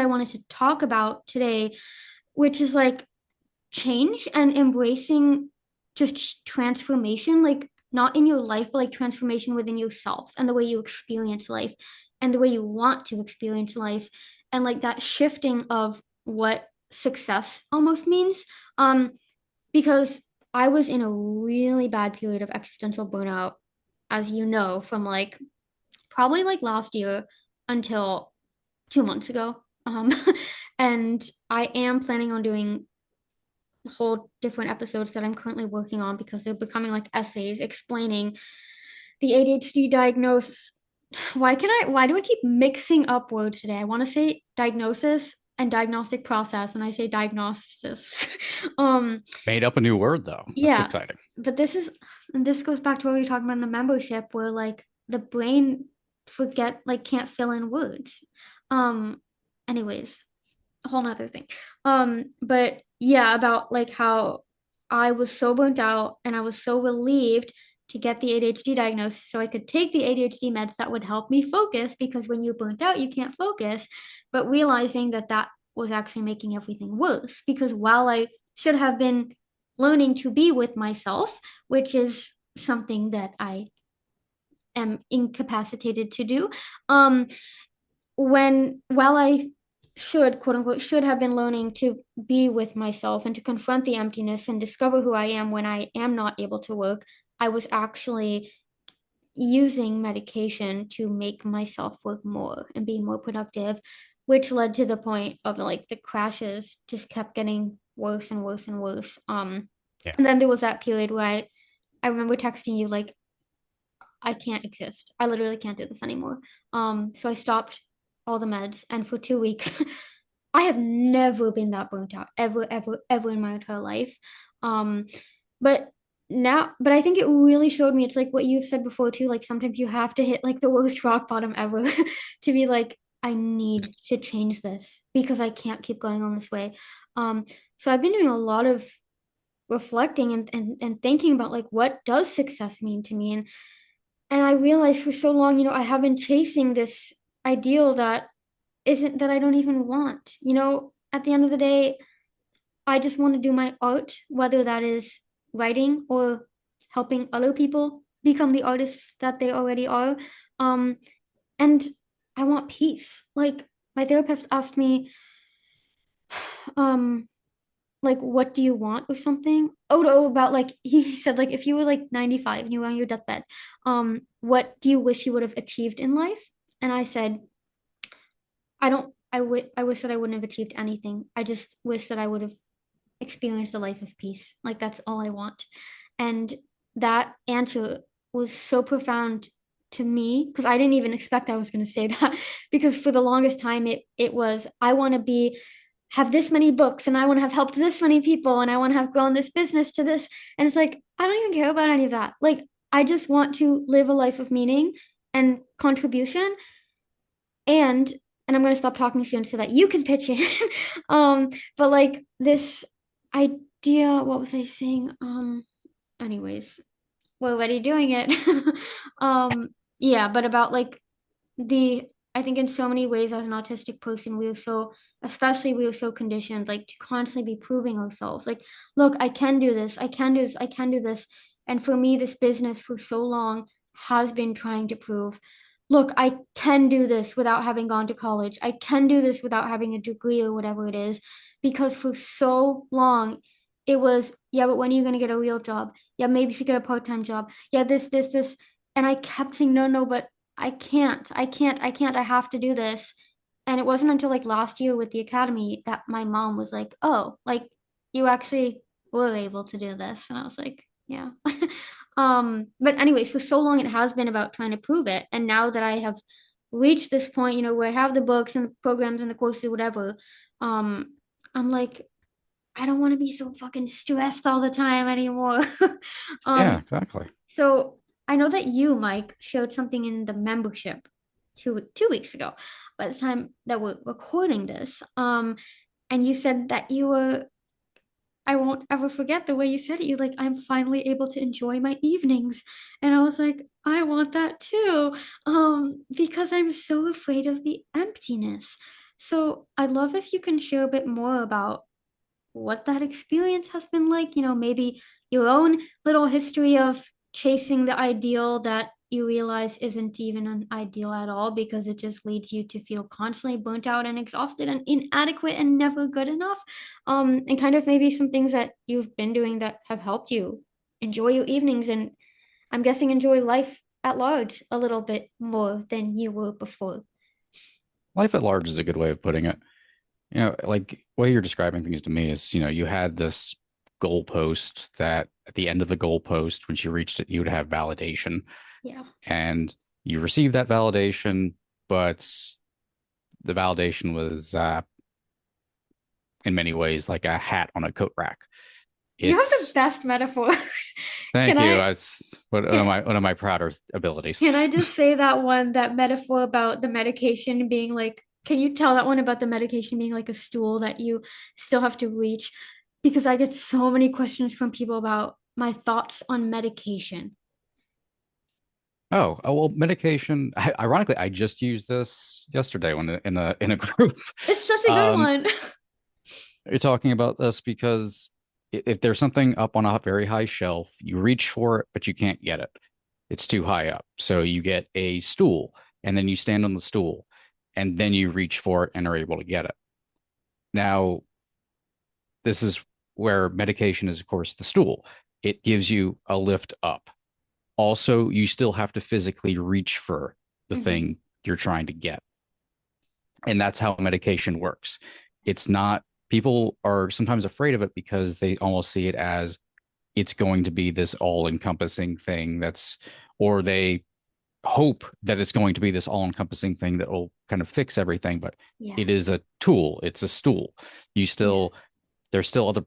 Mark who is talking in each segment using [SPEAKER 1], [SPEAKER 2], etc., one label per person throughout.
[SPEAKER 1] I wanted to talk about today, which is like change and embracing just transformation, like not in your life, but like transformation within yourself and the way you experience life and the way you want to experience life, and like that shifting of what success almost means. Um, because I was in a really bad period of existential burnout, as you know, from like probably like last year until 2 months ago. And I am planning on doing whole different episodes that I'm currently working on because they're becoming like essays explaining the ADHD diagnosis. Why do I keep mixing up words today? I want to say diagnosis and diagnostic process, and I say diagnosis. um,
[SPEAKER 2] Made up a new word though. That's
[SPEAKER 1] yeah,
[SPEAKER 2] exciting.
[SPEAKER 1] but this goes back to what we were talking about in the membership, where like the brain can't fill in words. Um, anyways, a whole nother thing. But yeah, about like how I was so burnt out and I was so relieved to get the ADHD diagnosis so I could take the ADHD meds that would help me focus, because when you're burnt out, you can't focus. But realizing that that was actually making everything worse, because while I should have been learning to be with myself, which is something that I am incapacitated to do, um, while I should, quote unquote, should have been learning to be with myself and to confront the emptiness and discover who I am when I am not able to work, I was actually using medication to make myself work more and be more productive, which led to the point of like the crashes just kept getting worse and worse and worse.
[SPEAKER 2] Yeah.
[SPEAKER 1] And then there was that period where I remember texting you like, I can't exist. I literally can't do this anymore. So I stopped all the meds, and for 2 weeks, I have never been that burnt out ever, ever, ever in my entire life. Um, but but I think it really showed me. It's like what you've said before too. Like sometimes you have to hit like the worst rock bottom ever to be like, I need to change this because I can't keep going on this way. Um, so I've been doing a lot of reflecting and thinking about like what does success mean to me, and I realized for so long, I have been chasing this ideal that I don't even want. At the end of the day, I just want to do my art, whether that is writing or helping other people become the artists that they already are. Um, and I want peace. Like my therapist asked me, um, like, what do you want or something? Oh, about like he said, like, if you were like 95 and you were on your deathbed, what do you wish you would have achieved in life? And I said, I wish that I wouldn't have achieved anything. I just wish that I would have experienced a life of peace. Like that's all I want. And that answer was so profound to me because I didn't even expect I was going to say that because for the longest time it was I want to be have this many books and I want to have helped this many people and I want to have grown this business to this, and it's like I don't even care about any of that. Like I just want to live a life of meaning and contribution, and I'm going to stop talking soon so that you can pitch it. But like this idea, what was I saying? Anyways, we're already doing it. um, yeah, but about like the I think in so many ways as an autistic person, especially we are so conditioned like to constantly be proving ourselves. Like, look, I can do this, I can do this, I can do this. And for me, this business for so long has been trying to prove, look, I can do this without having gone to college. I can do this without having a degree or whatever it is. Because for so long, it was, yeah, but when are you going to get a real job? Yeah, maybe you should get a part-time job. Yeah, this. And I kept saying, no, no, but I have to do this. And it wasn't until like last year with the academy that my mom was like, oh, like you actually were able to do this. And I was like, yeah. But anyways, for so long it has been about trying to prove it. And now that I have reached this point, where I have the books and the programs and the courses, whatever, um, I'm like, I don't want to be so fucking stressed all the time anymore.
[SPEAKER 2] Yeah,
[SPEAKER 1] um,
[SPEAKER 2] exactly.
[SPEAKER 1] so I know that you, Mike, showed something in the membership two weeks ago by the time that we're recording this. And you said that I won't ever forget the way you said it. You're like, I'm finally able to enjoy my evenings. And I was like, I want that too. Because I'm so afraid of the emptiness. So I'd love if you can share a bit more about what that experience has been like, maybe your own little history of chasing the ideal that you realize isn't even an ideal at all because it just leads you to feel constantly burnt out and exhausted and inadequate and never good enough. And kind of maybe some things that you've been doing that have helped you enjoy your evenings and I'm guessing enjoy life at large a little bit more than you were before.
[SPEAKER 2] Life at large is a good way of putting it. Like the way you're describing things to me is, you had this goalpost that at the end of the goalpost, when you reached it, you would have validation,
[SPEAKER 1] Yeah.
[SPEAKER 2] and you received that validation, but the validation was, in many ways, like a hat on a coat rack.
[SPEAKER 1] You have the
[SPEAKER 2] It's
[SPEAKER 1] best metaphors.
[SPEAKER 2] Thank
[SPEAKER 1] Can
[SPEAKER 2] you.
[SPEAKER 1] I
[SPEAKER 2] It's one of
[SPEAKER 1] can,
[SPEAKER 2] my prouder abilities.
[SPEAKER 1] can I just say that metaphor about the medication being like, can you tell that one about the medication being like a stool that you still have to reach? Because I get so many questions from people about my thoughts on medication.
[SPEAKER 2] Well, medication. Ironically, I just used this yesterday when in a group.
[SPEAKER 1] It's such a good
[SPEAKER 2] Um,
[SPEAKER 1] one.
[SPEAKER 2] you're talking about this because if there's something up on a very high shelf, you reach for it, but you can't get it. It's too high up. So you get a stool, and then you stand on the stool, and then you reach for it and are able to get it. Now, this is where medication is, of course, the stool. It gives you a lift up. Also, you still have to physically reach for the
[SPEAKER 1] Mhm.
[SPEAKER 2] thing you're trying to get. And that's how medication works. It's not, people are sometimes afraid of it because they almost see it as it's going to be this all encompassing thing or they hope that it's going to be this all encompassing thing that will kind of fix everything. But
[SPEAKER 1] Yeah.
[SPEAKER 2] it is a tool, it's a stool. You
[SPEAKER 1] Yeah.
[SPEAKER 2] still, there's still other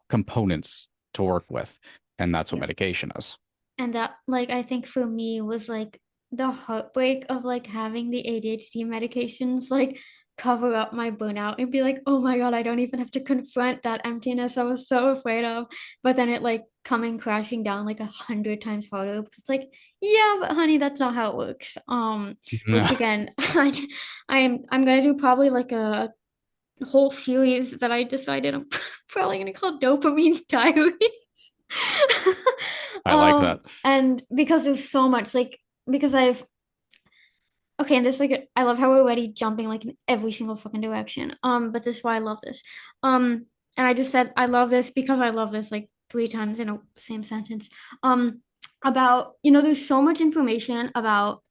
[SPEAKER 2] components to work with. And that's what
[SPEAKER 1] Yeah.
[SPEAKER 2] medication is.
[SPEAKER 1] And that, like, I think for me was like the heartbreak of like having the ADHD medications like cover up my burnout and be like, oh my God, I don't even have to confront that emptiness I was so afraid of. But then it like coming crashing down like 100 times harder because like, yeah, but honey, that's not how it works. Which again, I'm gonna do probably like a whole series that I decided I'm probably gonna call Dopamine Diaries.
[SPEAKER 2] I like that.
[SPEAKER 1] And because there's so much, like, because I've okay, and this like I love how we're already jumping like in every single fucking direction. But this is why I love this. And I just said I love this because I love this like 3 times in a same sentence. About there's so much information about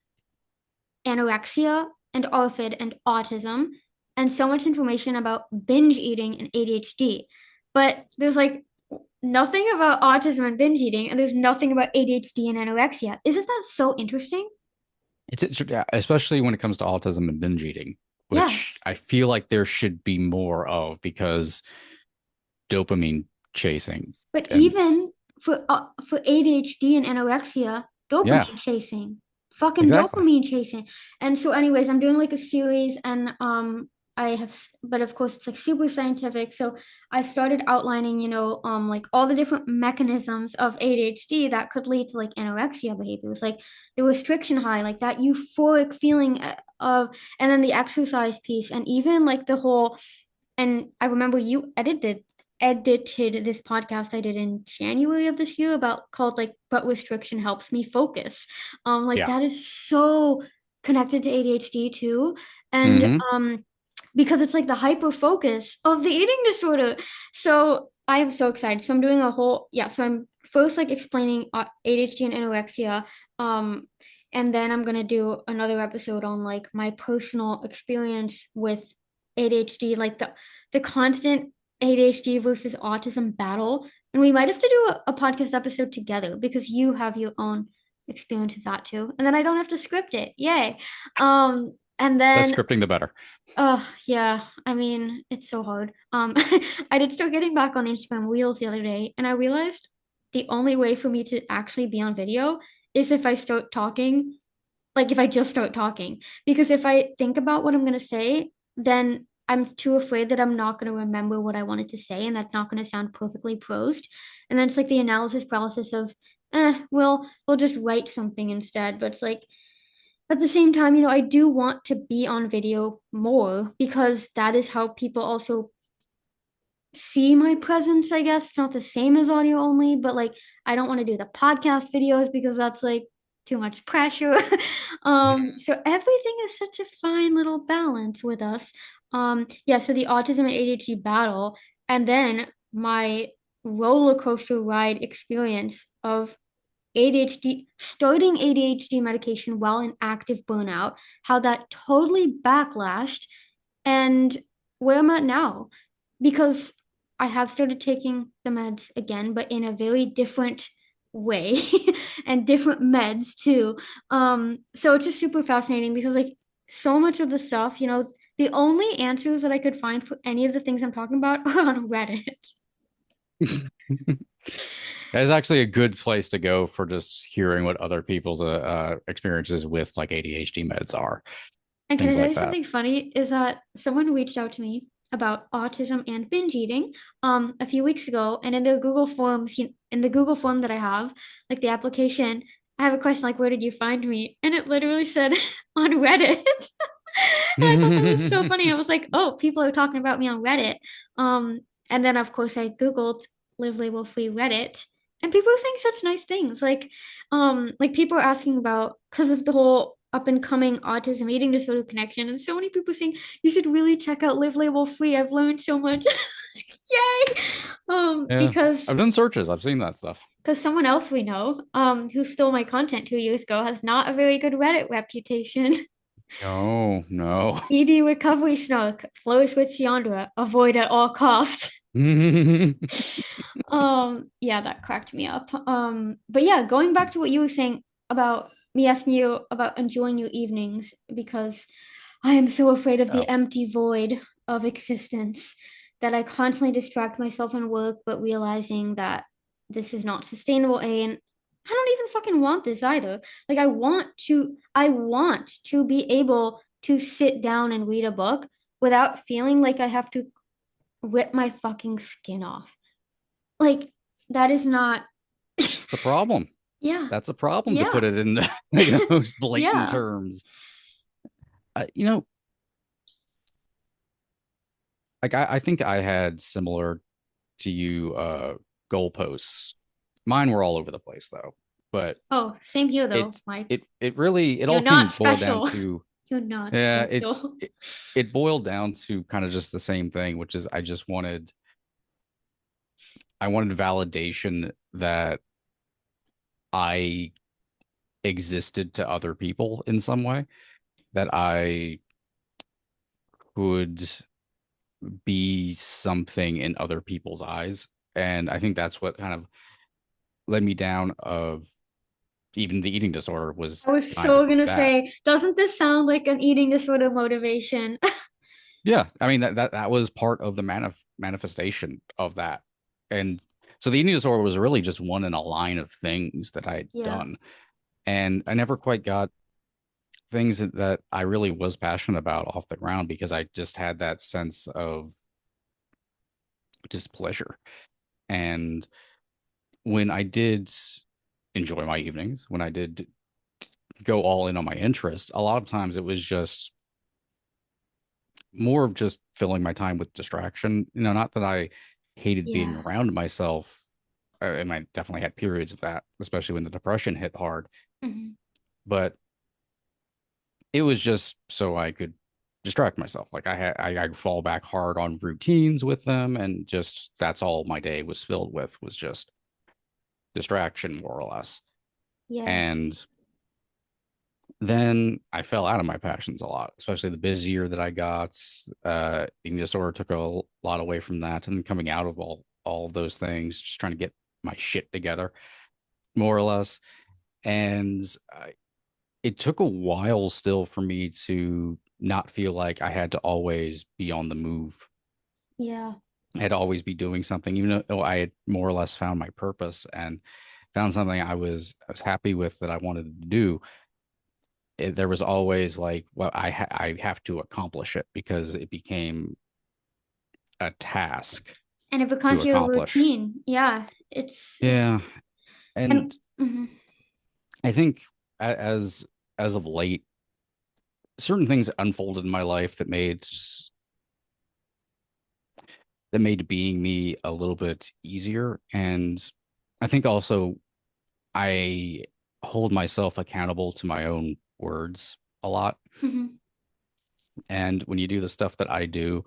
[SPEAKER 1] anorexia and ORFID and autism, and so much information about binge eating and ADHD. But there's like nothing about autism and binge eating, and there's nothing about ADHD and anorexia. Isn't that so interesting?
[SPEAKER 2] Yeah, especially when it comes to autism and binge eating, which
[SPEAKER 1] Yes.
[SPEAKER 2] I feel like there should be more of because dopamine chasing
[SPEAKER 1] But
[SPEAKER 2] and
[SPEAKER 1] even for ADHD and anorexia,
[SPEAKER 2] yeah,
[SPEAKER 1] dopamine chasing, fucking
[SPEAKER 2] exactly.
[SPEAKER 1] dopamine chasing. And so, anyways, I'm doing like a series, and I have, but of course, it's like super scientific. So I started outlining, like all the different mechanisms of ADHD that could lead to like anorexia behaviors, like the restriction high, like that euphoric feeling of, and then the exercise piece, and even like the whole and I remember you edited this podcast I did in January of this year about called like but restriction helps me focus. Like
[SPEAKER 2] Yeah.
[SPEAKER 1] that is so connected to ADHD too. And
[SPEAKER 2] Hmm.
[SPEAKER 1] because it's like the hyper focus of the eating disorder. So I am so excited. So I'm doing a whole so I'm first like explaining ADHD and anorexia. Um and then I'm gonna do another episode on like my personal experience with ADHD, like the constant ADHD versus autism battle. And we might have to do a podcast episode together because you have your own experience with that too. And then I don't have to script it. Yay. And
[SPEAKER 2] Less
[SPEAKER 1] then
[SPEAKER 2] scripting, the better.
[SPEAKER 1] yeah, I mean, it's so hard. I did start getting back on Instagram Reels the other day, and I realized the only way for me to actually be on video is if I start talking, like if I just start talking. Because if I think about what I'm gonna say, then I'm too afraid that I'm not gonna remember what I wanted to say, and that's not gonna sound perfectly prosed. And then it's like the analysis paralysis of, we'll just write something instead. But it's like at the same time, I do want to be on video more because that is how people also see my presence, I guess. It's not the same as audio only, but like I don't want to do the podcast videos because that's like too much pressure. So everything is such a fine little balance with us. Yeah, so the autism and ADHD battle, and then my roller coaster ride experience of ADHD, starting ADHD medication while in active burnout, how that totally backlashed, and where I'm at now. Because I have started taking the meds again, but in a very different way and different meds too. So it's just super fascinating because like so much of the stuff, the only answers that I could find for any of the things I'm talking about are on Reddit.
[SPEAKER 2] That is actually a good place to go for just hearing what other people's experiences with like ADHD meds are,
[SPEAKER 1] And can I
[SPEAKER 2] things
[SPEAKER 1] tell
[SPEAKER 2] like
[SPEAKER 1] you
[SPEAKER 2] that.
[SPEAKER 1] something funny? Is that someone reached out to me about autism and binge eating a few weeks ago, and in the Google Forms, in the Google form that I have, like the application, I have a question like, "Where did you find me?" And it literally said on Reddit. And I thought that was so funny. I was like, "Oh, people are talking about me on Reddit." Um, and then of course I Googled live label free Reddit, and people are saying such nice things. Like people are asking about because of the whole up and coming autism eating disorder connection, and so many people saying you should really check out live label free. I've learned so much. Yay!
[SPEAKER 2] Yeah,
[SPEAKER 1] Because
[SPEAKER 2] I've done searches. I've seen that stuff.
[SPEAKER 1] someone else we know, who stole my content 2 years ago, has not a very good Reddit reputation.
[SPEAKER 2] No, no.
[SPEAKER 1] ED recovery snark, flourish with Ciandra, avoid at all costs. Yeah, that cracked me up. But yeah, going back to what you were saying about me asking you about enjoying your evenings because I am so afraid of the
[SPEAKER 2] Oh,
[SPEAKER 1] empty void of existence that I constantly distract myself in work, but realizing that this is not sustainable, and I don't even fucking want this either. Like I want to be able to sit down and read a book without feeling like I have to rip my fucking skin off. Like that is not.
[SPEAKER 2] the problem.
[SPEAKER 1] Yeah,
[SPEAKER 2] That's a problem to put
[SPEAKER 1] yeah,
[SPEAKER 2] it in the most blatant
[SPEAKER 1] yeah.
[SPEAKER 2] terms. You know, like I think I had similar to you goalposts. Mine were all over the place though, but
[SPEAKER 1] Oh, same here though,
[SPEAKER 2] it
[SPEAKER 1] Mike.
[SPEAKER 2] it really it
[SPEAKER 1] You're
[SPEAKER 2] all
[SPEAKER 1] not
[SPEAKER 2] can boil down
[SPEAKER 1] special.
[SPEAKER 2] to
[SPEAKER 1] You're not
[SPEAKER 2] yeah,
[SPEAKER 1] special.
[SPEAKER 2] it boiled down to kind of just the same thing, which is I wanted validation that I existed to other people in some way, that I could be something in other people's eyes. And I think that's what kind of led me down of even the eating disorder was
[SPEAKER 1] I was
[SPEAKER 2] kind
[SPEAKER 1] so
[SPEAKER 2] of
[SPEAKER 1] gonna
[SPEAKER 2] that.
[SPEAKER 1] say, doesn't this sound like an eating disorder motivation?
[SPEAKER 2] Yeah, I mean that was part of the manifestation of that. And so the eating disorder was really just one in a line of things that I had
[SPEAKER 1] Yeah,
[SPEAKER 2] done. And I never quite got things that I really was passionate about off the ground because I just had that sense of displeasure. And when I did enjoy my evenings, when I did go all in on my interest, a lot of times it was just more of just filling my time with distraction. Not that I hated being
[SPEAKER 1] yeah.
[SPEAKER 2] around myself. And I definitely had periods of that, especially when the depression hit hard.
[SPEAKER 1] Mhm.
[SPEAKER 2] But it was just so I could distract myself. Like I'd fall back hard on routines with them, and just that's all my day was filled with was just distraction, more or less.
[SPEAKER 1] Yes.
[SPEAKER 2] And then I fell out of my passions a lot, especially the busier that I got. Eating disorder took a lot away from that, and coming out of all of those things, just trying to get my shit together, more or less. And it took a while still for me to not feel like I had to always be on the move.
[SPEAKER 1] Yeah.
[SPEAKER 2] I had to always be doing something, even though I had more or less found my purpose and found something I was happy with that I wanted to do. There was always like, well, I have to accomplish it because it became a task
[SPEAKER 1] And it
[SPEAKER 2] to
[SPEAKER 1] becomes your
[SPEAKER 2] accomplish.
[SPEAKER 1] routine. Yeah. It's
[SPEAKER 2] Yeah,
[SPEAKER 1] and
[SPEAKER 2] and
[SPEAKER 1] mhm.
[SPEAKER 2] I think as of late. certain things unfolded in my life that made being me a little bit easier. And I think also I hold myself accountable to my own words a lot.
[SPEAKER 1] Mhm.
[SPEAKER 2] And when you do the stuff that I do,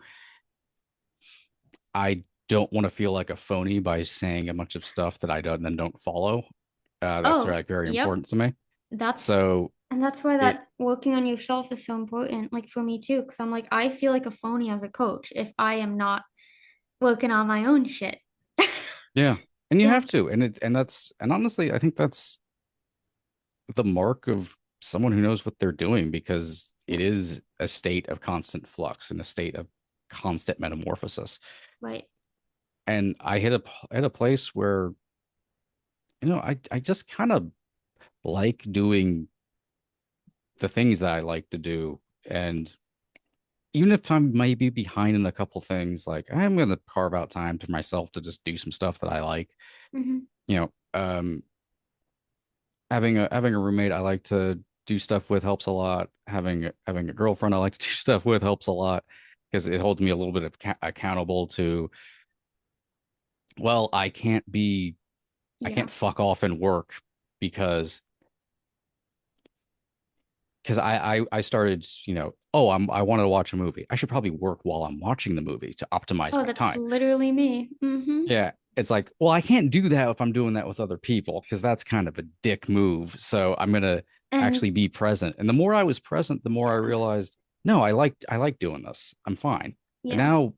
[SPEAKER 2] I don't want to feel like a phony by saying a bunch of stuff that I don't then don't follow. That's
[SPEAKER 1] Oh,
[SPEAKER 2] like very
[SPEAKER 1] yep.
[SPEAKER 2] important to me.
[SPEAKER 1] That's
[SPEAKER 2] So
[SPEAKER 1] and that's why
[SPEAKER 2] it,
[SPEAKER 1] that working on yourself is so important, like for me too, because I'm like, I feel like a phony as a coach if I am not working on my own shit.
[SPEAKER 2] yeah, and you
[SPEAKER 1] Yeah,
[SPEAKER 2] have to, and honestly, I think that's the mark of someone who knows what they're doing because
[SPEAKER 1] yeah,
[SPEAKER 2] it is a state of constant flux and a state of constant metamorphosis.
[SPEAKER 1] right.
[SPEAKER 2] And I hit a place where I just kind of like doing the things that I like to do. And even if I'm maybe behind in a couple things, like I'm gonna carve out time to myself to just do some stuff that I like.
[SPEAKER 1] Hmm.
[SPEAKER 2] You know, having a roommate I like to do stuff with helps a lot. Having a girlfriend I like to do stuff with helps a lot because it holds me a little bit of accountable to, well, I
[SPEAKER 1] Yeah.
[SPEAKER 2] can't fuck off and work because I started, I wanted to watch a movie. I should probably work while I'm watching the movie to optimize
[SPEAKER 1] Oh,
[SPEAKER 2] my
[SPEAKER 1] that's
[SPEAKER 2] time.
[SPEAKER 1] literally me.
[SPEAKER 2] Yeah. It's like, well, I can't do that if I'm doing that with other people because that's kind of a dick move. So I'm gonna
[SPEAKER 1] And
[SPEAKER 2] actually be present. And the more I was present, the more I
[SPEAKER 1] yeah,
[SPEAKER 2] realized, no, I like doing this. I'm fine. And
[SPEAKER 1] yeah.
[SPEAKER 2] now,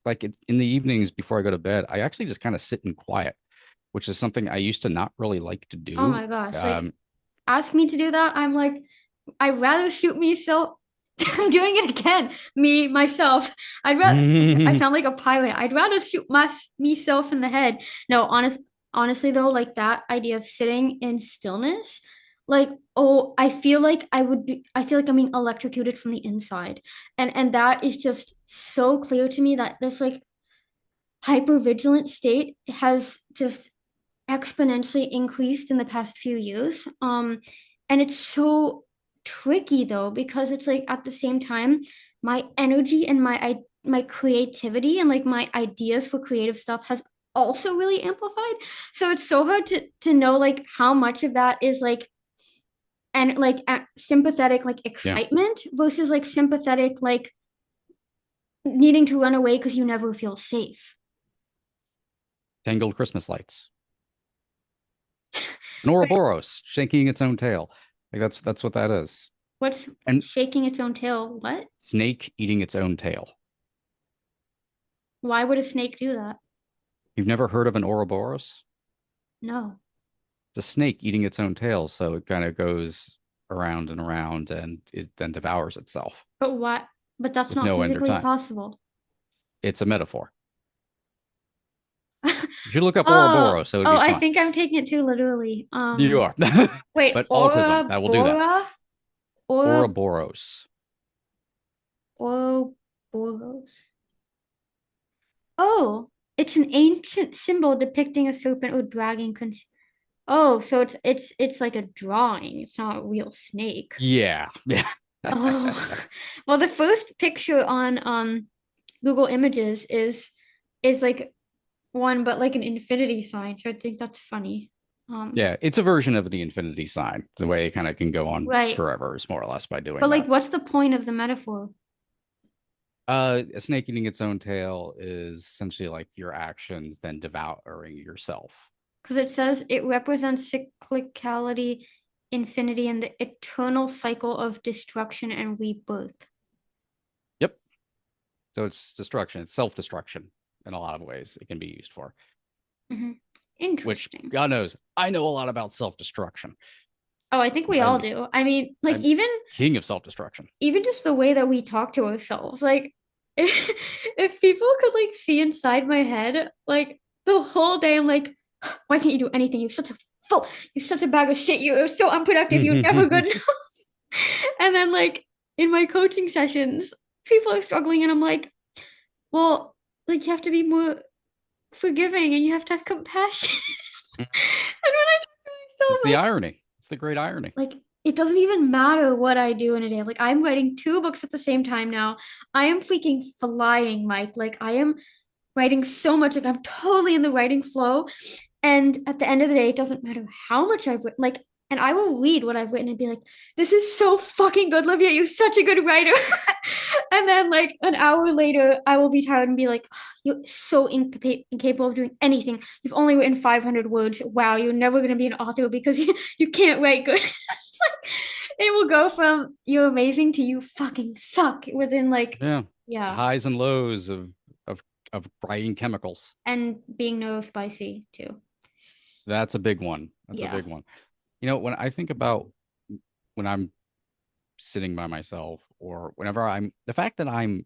[SPEAKER 2] like in the evenings before I go to bed, I actually just kind of sit in quiet, which is something I used to not really like to
[SPEAKER 1] Oh
[SPEAKER 2] do.
[SPEAKER 1] my gosh. Like
[SPEAKER 2] Um,
[SPEAKER 1] ask me to do that. I'm like, I'd rather shoot myself. I'm doing it again. Me, myself. I'd rather. I
[SPEAKER 2] yeah,
[SPEAKER 1] sound like a pilot. I'd rather shoot myself in the head. No, honestly though, like that idea of sitting in stillness, like oh, I feel like I would be. I feel like I'm being electrocuted from the inside, and that is just so clear to me that this like hypervigilant state has just exponentially increased in the past few years. And it's so tricky though, because it's like at the same time, my energy and my creativity and like my ideas for creative stuff has also really amplified. So it's so hard to know like how much of that is like and like sympathetic like excitement versus like sympathetic like needing to run away because you never feel safe.
[SPEAKER 2] tangled Christmas lights. It's an Ouroboros shaking its own tail. Like that's what that is.
[SPEAKER 1] What's
[SPEAKER 2] And
[SPEAKER 1] shaking its own tail? What?
[SPEAKER 2] snake eating its own tail.
[SPEAKER 1] Why would a snake do that?
[SPEAKER 2] You've never heard of an Ouroboros?
[SPEAKER 1] No.
[SPEAKER 2] It's a snake eating its own tail, so it kind of goes around and around and it then devours itself
[SPEAKER 1] But what? But that's
[SPEAKER 2] with
[SPEAKER 1] not
[SPEAKER 2] no end or
[SPEAKER 1] physically
[SPEAKER 2] time.
[SPEAKER 1] possible.
[SPEAKER 2] It's a metaphor. You should look up
[SPEAKER 1] Oh,
[SPEAKER 2] Ouroboros, so it would
[SPEAKER 1] oh,
[SPEAKER 2] be
[SPEAKER 1] I
[SPEAKER 2] fun.
[SPEAKER 1] think I'm taking it too literally.
[SPEAKER 2] You are.
[SPEAKER 1] Wait,
[SPEAKER 2] But autism, that will do that.
[SPEAKER 1] Aura,
[SPEAKER 2] Ouroboros.
[SPEAKER 1] Ouroboros. Oh, it's an ancient symbol depicting a serpent or dragon. Oh, so it's like a drawing. It's not a real snake.
[SPEAKER 2] Yeah. Yeah.
[SPEAKER 1] Oh, well, the first picture on Google Images is like one, but like an infinity sign. So I think that's funny. Um,
[SPEAKER 2] Yeah. It's a version of the infinity sign. The way it kind of can go on
[SPEAKER 1] right.
[SPEAKER 2] forever is more or less by
[SPEAKER 1] But
[SPEAKER 2] doing
[SPEAKER 1] like,
[SPEAKER 2] that.
[SPEAKER 1] what's the point of the metaphor?
[SPEAKER 2] A snake eating its own tail is essentially like your actions then devouring yourself.
[SPEAKER 1] Because it says it represents cyclicality, infinity, and the eternal cycle of destruction and rebirth.
[SPEAKER 2] Yep. So it's destruction. It's self-destruction in a lot of ways it can be used for,
[SPEAKER 1] Mhm.
[SPEAKER 2] which
[SPEAKER 1] Interesting.
[SPEAKER 2] God knows I know a lot about self-destruction.
[SPEAKER 1] Oh, I think we all
[SPEAKER 2] I'm
[SPEAKER 1] do. I mean, like
[SPEAKER 2] I'm king of self-destruction.
[SPEAKER 1] even just the way that we talk to ourselves, like if people could like see inside my head, like the whole day, I'm like, why can't you do anything? You're such a bag of shit. You're so unproductive. You're never good. And then like in my coaching sessions, people are struggling, and I'm like, well, like you have to be more forgiving and you have to have compassion. And when I talk to
[SPEAKER 2] It's
[SPEAKER 1] myself,
[SPEAKER 2] the irony. It's the great irony.
[SPEAKER 1] like it doesn't even matter what I do in a day. Like I'm writing two books at the same time now. I am freaking flying, Mike. Like I am writing so much. Like I'm totally in the writing flow. And at the end of the day, it doesn't matter how much I've written. Like, and I will read what I've written and be like, "This is so fucking good, Livia. You're such a good writer." And then, like an hour later, I will be tired and be like, "You're so incapable of doing anything. You've only written 500 words. Wow, you're never gonna be an author because you can't write good." It's like, it will go from "you're amazing" to "you fucking suck" within like,
[SPEAKER 2] Yeah.
[SPEAKER 1] yeah,
[SPEAKER 2] Highs and lows of of writing chemicals.
[SPEAKER 1] and being neurospicy too.
[SPEAKER 2] That's a big one. That's a
[SPEAKER 1] Yeah.
[SPEAKER 2] big one. You know, when I think about when I'm sitting by myself or whenever I'm the fact that I'm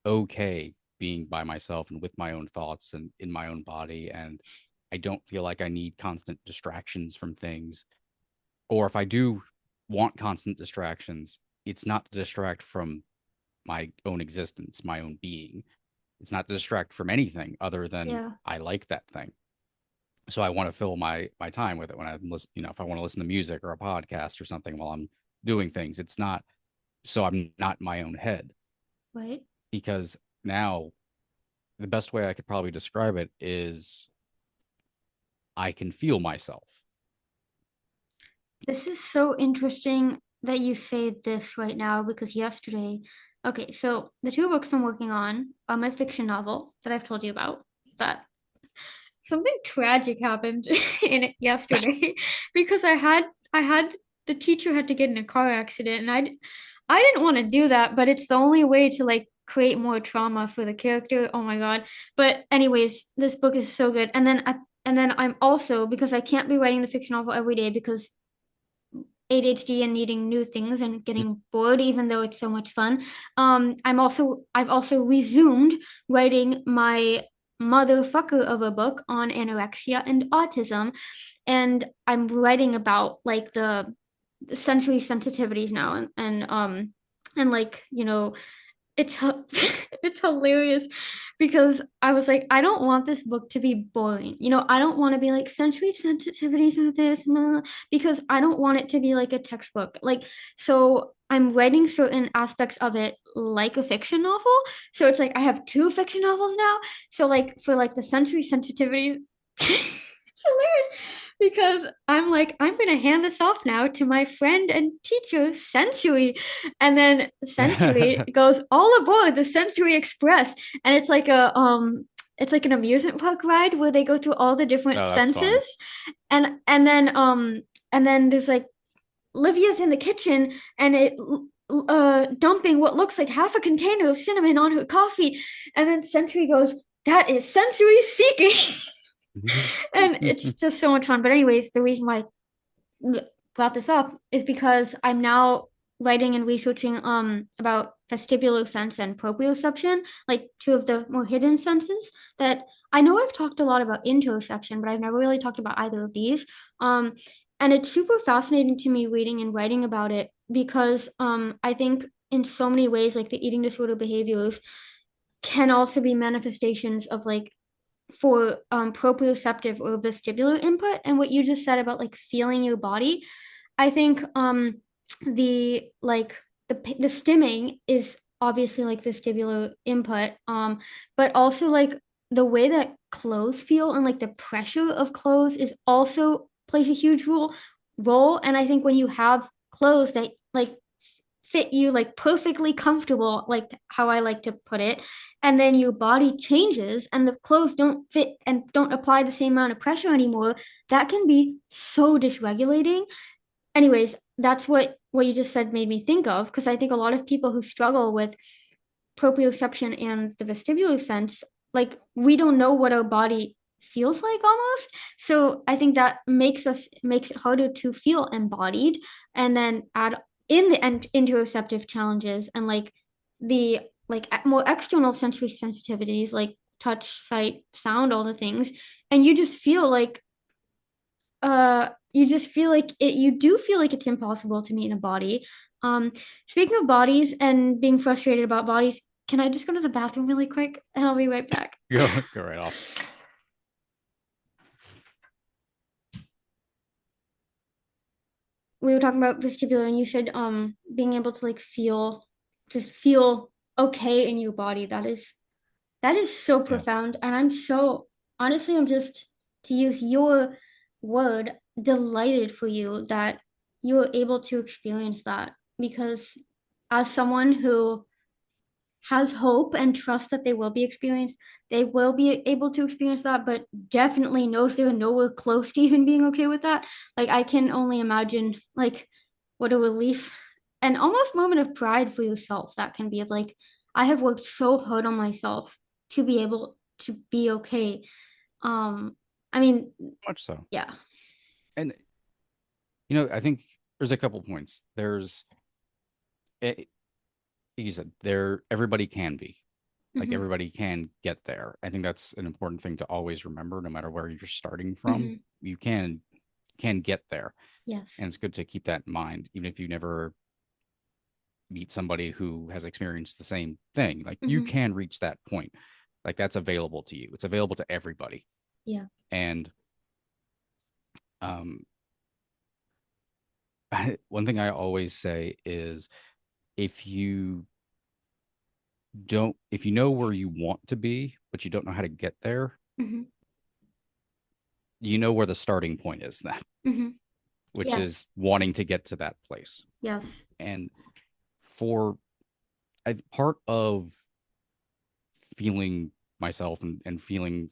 [SPEAKER 2] okay being by myself and with my own thoughts and in my own body, and I don't feel like I need constant distractions from things, or if I do want constant distractions, it's not to distract from my own existence, my own being. It's not to distract from anything other than
[SPEAKER 1] Yeah.
[SPEAKER 2] I like that thing. So I want to fill my time with it when I'm listen, if I want to listen to music or a podcast or something while I'm doing things. It's not so I'm not in my own head,
[SPEAKER 1] Right.
[SPEAKER 2] because now the best way I could probably describe it is I can feel myself.
[SPEAKER 1] This is so interesting that you say this right now because yesterday, okay, so the two books I'm working on are my fiction novel that I've told you about. That something tragic happened in it yesterday because I had the teacher had to get in a car accident and I didn't want to do that, but it's the only way to like create more trauma for the character. Oh my God. But anyways, this book is so good. And then I'm also because I can't be writing the fiction novel every day because ADHD and needing new things and getting bored, even though it's so much fun. I've also resumed writing my motherfucker of a book on anorexia and autism, and I'm writing about like the sensory sensitivities now, and like it's it's hilarious because I was like, I don't want this book to be boring. I don't want to be like sensory sensitivities of this, no, because I don't want it to be like a textbook. Like, so I'm writing certain aspects of it like a fiction novel. So it's like I have two fiction novels now. So like for like the sensory sensitivities, it's hilarious because I'm like, I'm gonna hand this off now to my friend and teacher, Sensory. And then Sensory
[SPEAKER 2] Oh,
[SPEAKER 1] goes all aboard the Sensory Express. And it's like an amusement park ride where they go through all the different
[SPEAKER 2] that's
[SPEAKER 1] senses.
[SPEAKER 2] fun.
[SPEAKER 1] And and then there's like Livia's in the kitchen and it dumping what looks like half a container of cinnamon on her coffee. And then Sensory goes, "That is sensory seeking." And it's just so much fun. But anyways, the reason why I brought this up is because I'm now writing and researching about vestibular sense and proprioception, like two of the more hidden senses that I know I've talked a lot about interoception, but I've never really talked about either of these. Um, and it's super fascinating to me reading and writing about it because I think in so many ways, like the eating disorder behaviors can also be manifestations of like for proprioceptive or vestibular input. And what you just said about like feeling your body, I think the like the stimming is obviously like vestibular input, but also like the way that clothes feel and like the pressure of clothes is also plays a huge role. And I think when you have clothes that like fit you like perfectly comfortable, like how I like to put it, and then your body changes and the clothes don't fit and don't apply the same amount of pressure anymore, that can be so dysregulating. Anyways, that's what you just said made me think of because I think a lot of people who struggle with proprioception and the vestibular sense, like we don't know what our body feels like almost. So I think that makes it harder to feel embodied, and then add in the interoceptive challenges and like the like more external sensory sensitivities like touch, sight, sound, all the things, and you just feel like it you do feel like it's impossible to meet in a body. um Speaking of bodies and being frustrated about bodies, can I just go to the bathroom really quick and I'll be right back?
[SPEAKER 2] Go right off.
[SPEAKER 1] we were talking about vestibular, and you said being able to like feel okay in your body. That is so
[SPEAKER 2] Yeah,
[SPEAKER 1] profound. And I'm so, honestly, I'm just, to use your word, delighted for you that you were able to experience that. Because as someone who has hope and trust that they will be able to experience that, but definitely knows they're nowhere close to even being okay with that. Like, I can only imagine, like, what a relief and almost moment of pride for yourself that can be, of like, I have worked so hard on myself to be able to be okay. um I mean,
[SPEAKER 2] much so.
[SPEAKER 1] yeah.
[SPEAKER 2] And I think there's a couple points. There's like you said, everybody can be. Like
[SPEAKER 1] Hmm.
[SPEAKER 2] everybody can get there. I think that's an important thing to always remember, no matter where you're starting from.
[SPEAKER 1] Hmm.
[SPEAKER 2] You can get there.
[SPEAKER 1] Yes.
[SPEAKER 2] And it's good to keep that in mind, even if you never meet somebody who has experienced the same thing. Like you
[SPEAKER 1] Hmm.
[SPEAKER 2] can reach that point. Like that's available to you. It's available to everybody.
[SPEAKER 1] Yeah.
[SPEAKER 2] And um one thing I always say is if you if you know where you want to be, but you don't know how to get there,
[SPEAKER 1] Hmm.
[SPEAKER 2] you know where the starting point is then,
[SPEAKER 1] Hmm.
[SPEAKER 2] which
[SPEAKER 1] Yeah.
[SPEAKER 2] is wanting to get to that place.
[SPEAKER 1] Yes.
[SPEAKER 2] And for part of feeling myself and feeling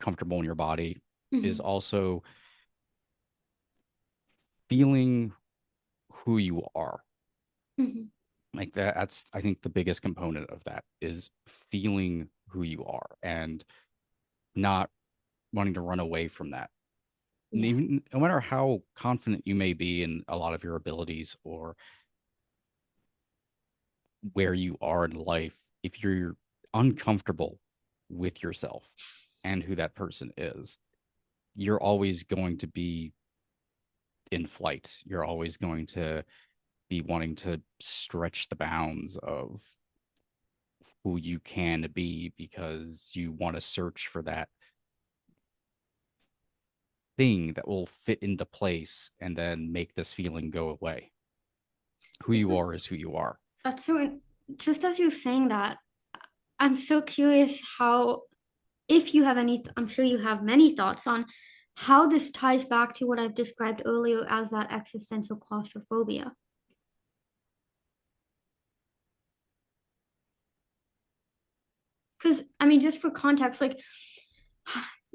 [SPEAKER 2] comfortable in your body is
[SPEAKER 1] Hmm.
[SPEAKER 2] also feeling who you are.
[SPEAKER 1] Hmm.
[SPEAKER 2] Like that's I think the biggest component of that is feeling who you are and not wanting to run away from that. And
[SPEAKER 1] Yeah.
[SPEAKER 2] even no matter how confident you may be in a lot of your abilities or where you are in life, if you're uncomfortable with yourself and who that person is, you're always going to be in flight. You're always going to be wanting to stretch the bounds of who you can be because you want to search for that thing that will fit into place and then make this feeling go away. Who
[SPEAKER 1] This
[SPEAKER 2] you
[SPEAKER 1] is
[SPEAKER 2] are is who you are.
[SPEAKER 1] That's so, just as you're saying that, I'm so curious how, if you have any, I'm sure you have many thoughts on how this ties back to what I've described earlier as that existential claustrophobia. Because, I mean, just for context, like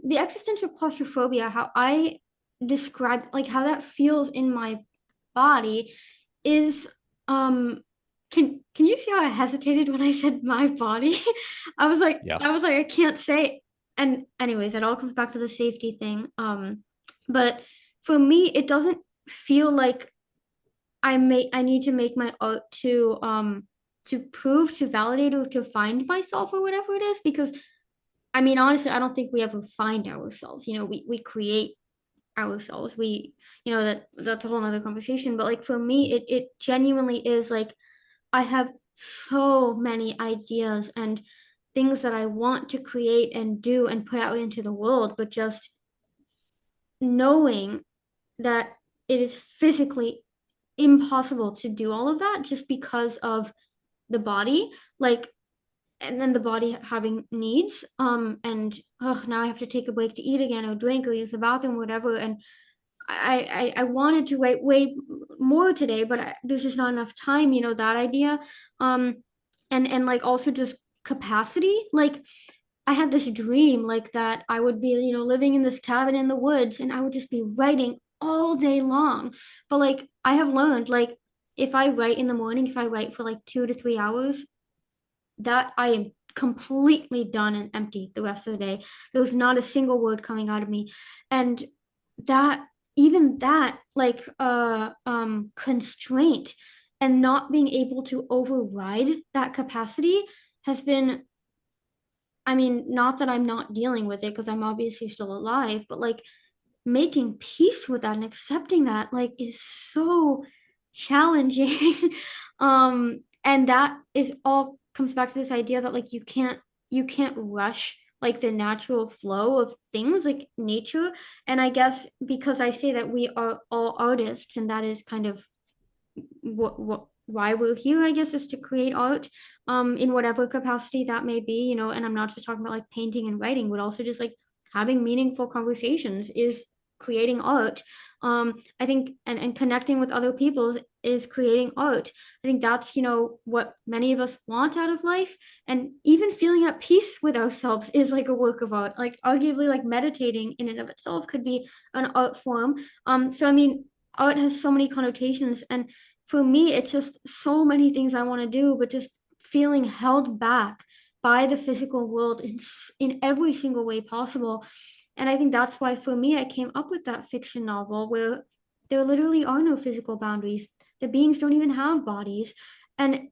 [SPEAKER 1] the existential claustrophobia, how I described, like how that feels in my body is, um, can you see how I hesitated when I said my body? I
[SPEAKER 2] Yes.
[SPEAKER 1] was like, I can't say. And anyways, it all comes back to the safety thing. But for me, it doesn't feel like I need to make my art to prove, to validate, or to find myself, or whatever it is, because I mean, honestly, I don't think we ever find ourselves. We create ourselves. That's a whole nother conversation. But like for me, it genuinely is like I have so many ideas and things that I want to create and do and put out into the world, but just knowing that it is physically impossible to do all of that just because of the body. Like, and then the body having needs, and now I have to take a break to eat again or drink or use the bathroom, whatever. And I wanted to write way more today, but there's just not enough time, that idea. And like also just capacity. Like I had this dream like that I would be, living in this cabin in the woods, and I would just be writing all day long. But like I have learned, like if I write in the morning, if I write for like 2 to 3 hours, that I am completely done and empty the rest of the day. There was not a single word coming out of me. And that, even that, like constraint and not being able to override that capacity has been, I mean, not that I'm not dealing with it because I'm obviously still alive, but like making peace with that and accepting that like is so challenging. And that is all comes back to this idea that like you can't rush like the natural flow of things, like nature. And I guess because I say that we are all artists, and that is kind of what why we're here, I guess, is to create art, in whatever capacity that may be, and I'm not just talking about like painting and writing, but also just like having meaningful conversations is creating art. I think, and connecting with other people is creating art. I think that's, what many of us want out of life. And even feeling at peace with ourselves is like a work of art. Like arguably like meditating in and of itself could be an art form. So I mean, art has so many connotations, and for me, it's just so many things I want to do, but just feeling held back by the physical world in every single way possible. And I think that's why for me, I came up with that fiction novel where there literally are no physical boundaries. The beings don't even have bodies. And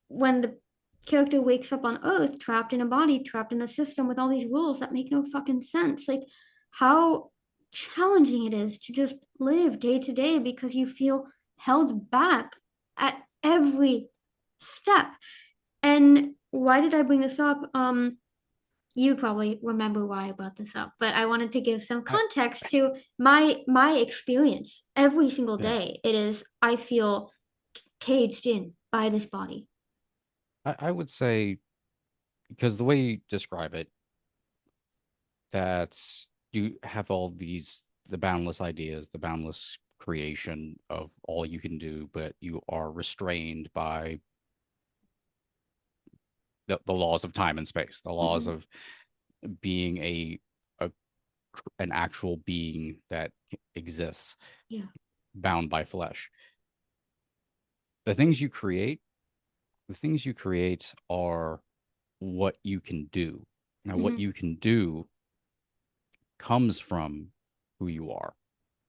[SPEAKER 1] when the character wakes up on Earth, trapped in a body, trapped in a system with all these rules that make no fucking sense, like how challenging it is to just live day to day because you feel held back at every step. And why did I bring this up? You probably remember why I brought this up, but I wanted to give some
[SPEAKER 2] I,
[SPEAKER 1] context to my experience every single
[SPEAKER 2] yeah,
[SPEAKER 1] day. It is I feel caged in by this body.
[SPEAKER 2] I would say, because the way you describe it, that you have all these, the boundless ideas, the boundless creation of all you can do, but you are restrained by the laws of time and space, the laws
[SPEAKER 1] Mm-hmm.
[SPEAKER 2] of being a an actual being that exists,
[SPEAKER 1] Yeah.
[SPEAKER 2] bound by flesh. The things you create are what you can do. Now, what
[SPEAKER 1] Mm-hmm.
[SPEAKER 2] you can do comes from who you are,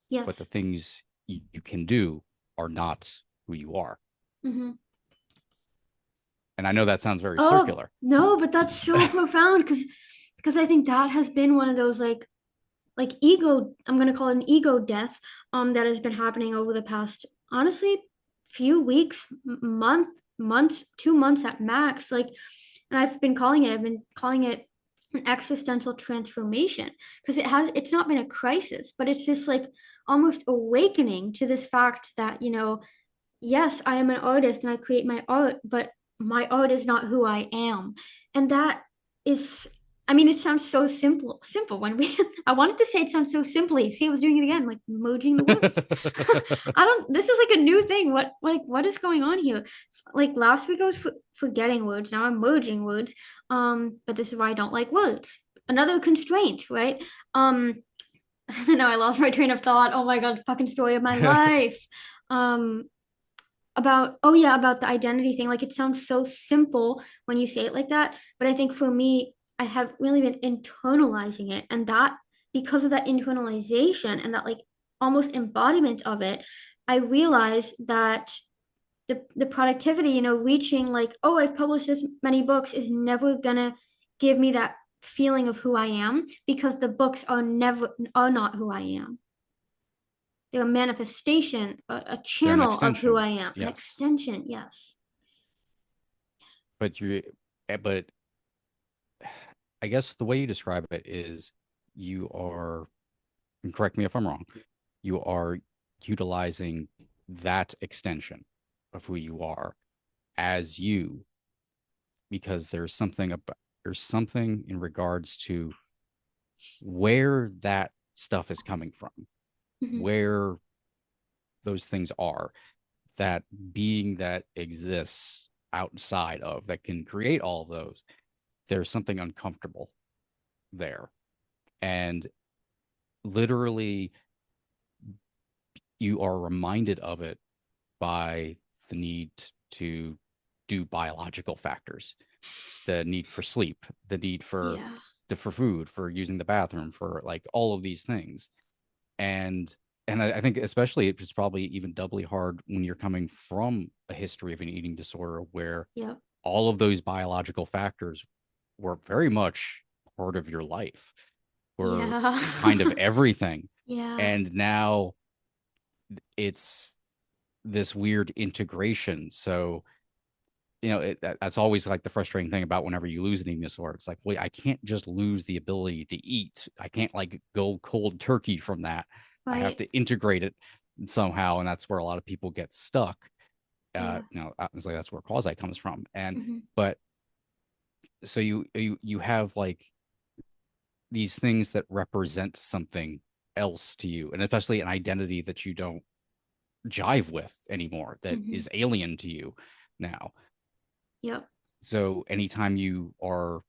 [SPEAKER 2] but the
[SPEAKER 1] Yes.
[SPEAKER 2] things you can do are not who you are.
[SPEAKER 1] Mm-hmm.
[SPEAKER 2] And I know that sounds very
[SPEAKER 1] Oh
[SPEAKER 2] circular.
[SPEAKER 1] no, but that's so profound because I think that has been one of those like ego, I'm going to call it an ego death, that has been happening over the past, honestly, few weeks, months, 2 months at max. Like, and I've been calling it an existential transformation because it's not been a crisis, but it's just like almost awakening to this fact that, yes, I am an artist and I create my art, but my art is not who I am. And that is, I mean, it sounds so simple when we, I wanted to say it sounds so simply. See, I was doing it again, like merging the words. This is like a new thing. What is going on here? Like last week I was forgetting words. Now I'm merging words. But this is why I don't like words. Another constraint, right? Um, no, I lost my train of thought. Oh my God, fucking story of my life. Um, about oh yeah, about the identity thing. Like it sounds so simple when you say it like that, but I think for me, I have really been internalizing it, and that because of that internalization and that like almost embodiment of it, I realize that the productivity, reaching like, oh, I've published this many books is never gonna give me that feeling of who I am because the books are not who I am. They're a manifestation, a
[SPEAKER 2] They're an
[SPEAKER 1] channel of who
[SPEAKER 2] extension,
[SPEAKER 1] I am, an
[SPEAKER 2] yes,
[SPEAKER 1] extension. Yes.
[SPEAKER 2] but but I guess the way you describe it is you are, and correct me if I'm wrong, you are utilizing that extension of who you are as you, because there's something in regards to where that stuff is coming from,
[SPEAKER 1] Mm-hmm.
[SPEAKER 2] where those things are, that being that exists outside of that can create all of those, there's something uncomfortable there. And literally, you are reminded of it by the need to do biological factors, the need for sleep, the need
[SPEAKER 1] Yeah.
[SPEAKER 2] for food, for using the bathroom, for like all of these things. And I think especially it's probably even doubly hard when you're coming from a history of an eating disorder where
[SPEAKER 1] Yep.
[SPEAKER 2] all of those biological factors were very much part of your life, were
[SPEAKER 1] Yeah.
[SPEAKER 2] kind of everything.
[SPEAKER 1] Yeah.
[SPEAKER 2] And now it's this weird integration. So that's always like the frustrating thing about whenever you lose an eating disorder. It's like, wait, I can't just lose the ability to eat. I can't like go cold turkey from that. I have
[SPEAKER 1] Right.
[SPEAKER 2] to integrate it somehow, and that's where a lot of people get stuck.
[SPEAKER 1] Yeah.
[SPEAKER 2] Obviously that's where quasi comes from. And
[SPEAKER 1] Hmm.
[SPEAKER 2] but so you have like these things that represent something else to you, and especially an identity that you don't jive with anymore, that
[SPEAKER 1] Hmm.
[SPEAKER 2] is alien to you now.
[SPEAKER 1] Yep.
[SPEAKER 2] So anytime you are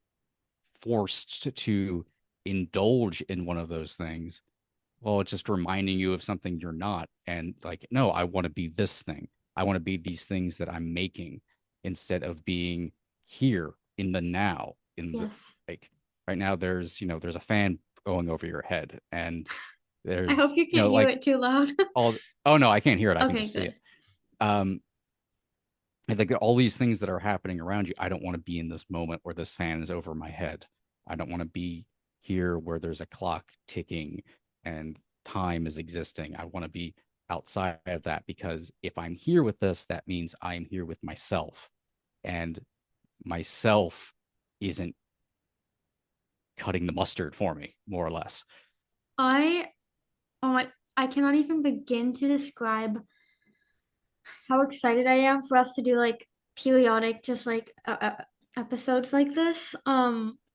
[SPEAKER 2] forced to indulge in one of those things, well, it's just reminding you of something you're not. And like, no, I want to be this thing. I want to be these things that I'm making instead of being here in the now. In the
[SPEAKER 1] Yes.
[SPEAKER 2] like right now, there's a fan going over your head, and
[SPEAKER 1] I hope
[SPEAKER 2] there's
[SPEAKER 1] you can't hear
[SPEAKER 2] like
[SPEAKER 1] it too loud.
[SPEAKER 2] all. Oh no, I can't hear it. I can
[SPEAKER 1] Okay,
[SPEAKER 2] just see
[SPEAKER 1] good.
[SPEAKER 2] it. Um, I think all these things that are happening around you, I don't want to be in this moment where this fan is over my head. I don't want to be here where there's a clock ticking and time is existing. I want to be outside of that, because if I'm here with this, that means I'm here with myself. And myself isn't cutting the mustard for me, more or less.
[SPEAKER 1] I oh my I cannot even begin to describe how excited I am for us to do like periodic just like episodes like this.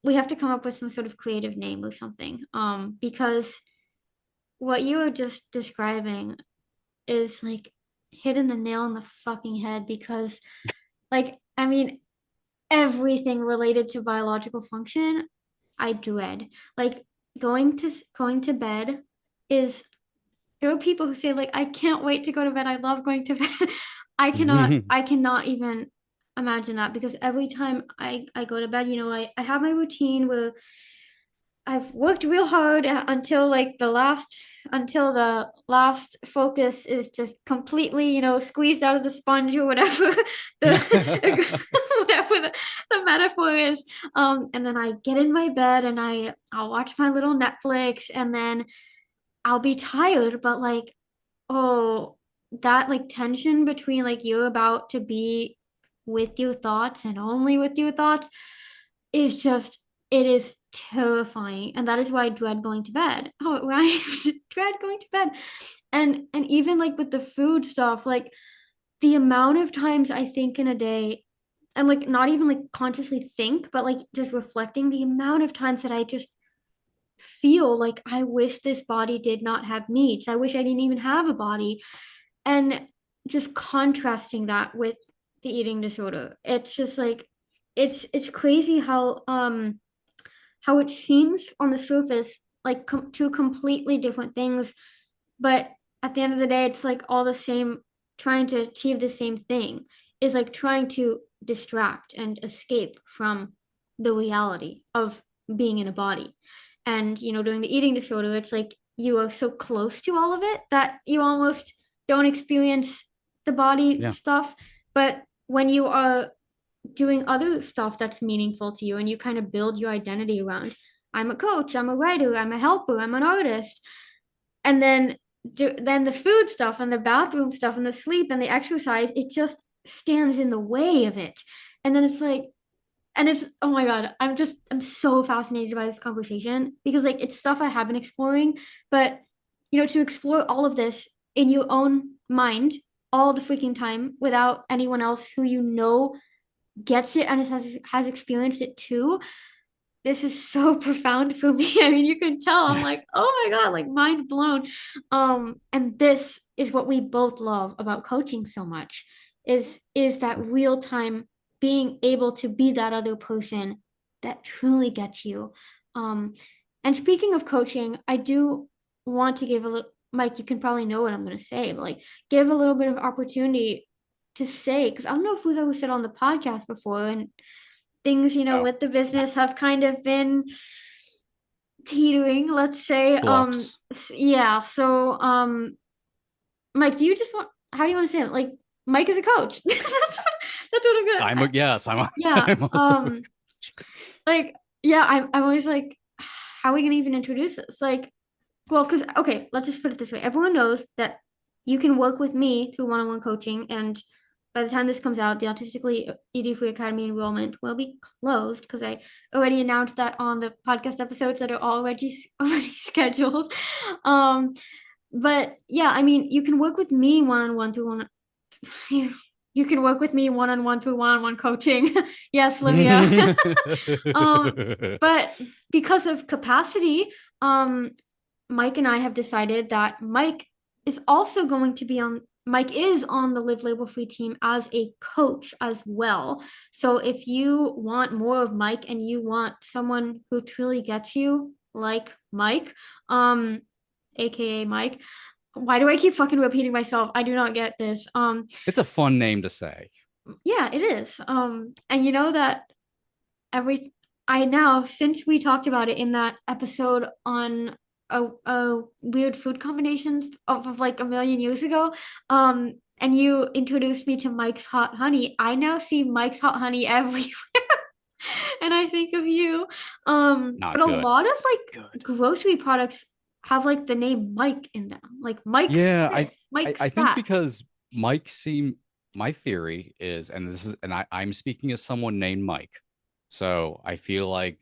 [SPEAKER 1] We have to come up with some sort of creative name or something. Because what you were just describing is like hitting the nail on the fucking head because like I mean everything related to biological function I dread. Like going to bed is there are people who say like I can't wait to go to bed. I love going to bed. I cannot even imagine that because every time I go to bed, I have my routine where I've worked real hard until like the last focus is just completely, squeezed out of the sponge or whatever the whatever the metaphor is. And then I get in my bed and I'll watch my little Netflix and then I'll be tired, but like, oh, that like tension between like you're about to be with your thoughts and only with your thoughts is just, it is terrifying. And that is why I dread going to bed. Oh, it rhymes. Dread going to bed. And even like with the food stuff, like the amount of times I think in a day, and like not even like consciously think, but like just reflecting the amount of times that I just feel like I wish this body did not have needs. I wish I didn't even have a body. And just contrasting that with the eating disorder. It's just like it's crazy how it seems on the surface like two completely different things, but at the end of the day it's like all the same, trying to achieve the same thing is like trying to distract and escape from the reality of being in a body. And during the eating disorder it's like you are so close to all of it that you almost don't experience the body
[SPEAKER 2] Yeah.
[SPEAKER 1] stuff. But when you are doing other stuff that's meaningful to you and you kind of build your identity around, I'm a coach, I'm a writer, I'm a helper, I'm an artist, and then the food stuff and the bathroom stuff and the sleep and the exercise, it just stands in the way of it. And then it's like, and it's, oh my god, I'm so fascinated by this conversation because like it's stuff I have been exploring, but to explore all of this in your own mind all the freaking time without anyone else who gets it and has experienced it too, this is so profound for me. I mean, you can tell I'm like, oh my god, like mind blown. And this is what we both love about coaching so much is that real time being able to be that other person that truly gets you. Um, and speaking of coaching, I do want to give a little, Mike, you can probably know what I'm going to say, but like give a little bit of opportunity to say, because I don't know if we've ever said on the podcast before, and things,
[SPEAKER 2] Oh,
[SPEAKER 1] with the business have kind of been teetering, let's say.
[SPEAKER 2] flux.
[SPEAKER 1] Yeah. So, Mike, do you just want, how do you want to say it? Like, Mike is a coach. That's what I'm gonna,
[SPEAKER 2] Yes,
[SPEAKER 1] yeah.
[SPEAKER 2] I'm also a
[SPEAKER 1] Like, yeah, I'm always like, how are we gonna even introduce this? Like, well, because, okay, let's just put it this way. Everyone knows that you can work with me through one-on-one coaching, and by the time this comes out, the Autistically ED Free Academy enrollment will be closed because I already announced that on the podcast episodes that are already scheduled. Um, but yeah, I mean, you can work with me one on one through one. You can work with me one on one through one on one coaching. Yes, Livia. um, but because of capacity, um, Mike and I have decided that Mike is on the Live Label Free team as a coach as well. So if you want more of Mike and you want someone who truly gets you, like Mike, aka Mike, why do I keep fucking repeating myself? I do not get this.
[SPEAKER 2] It's a fun name to say.
[SPEAKER 1] Yeah, it is. And you know that every I now since we talked about it in that episode on a weird food combinations of like a million years ago, and you introduced me to Mike's Hot Honey, I now see Mike's Hot Honey everywhere. And I think of you. But
[SPEAKER 2] Not
[SPEAKER 1] a
[SPEAKER 2] good.
[SPEAKER 1] lot of
[SPEAKER 2] It's
[SPEAKER 1] like
[SPEAKER 2] good.
[SPEAKER 1] grocery products have like the name Mike in them, like Mike's
[SPEAKER 2] Yeah,
[SPEAKER 1] this,
[SPEAKER 2] I
[SPEAKER 1] Mike's
[SPEAKER 2] think
[SPEAKER 1] that.
[SPEAKER 2] because Mike seem my theory is, and this is, and I'm speaking as someone named Mike, so I feel like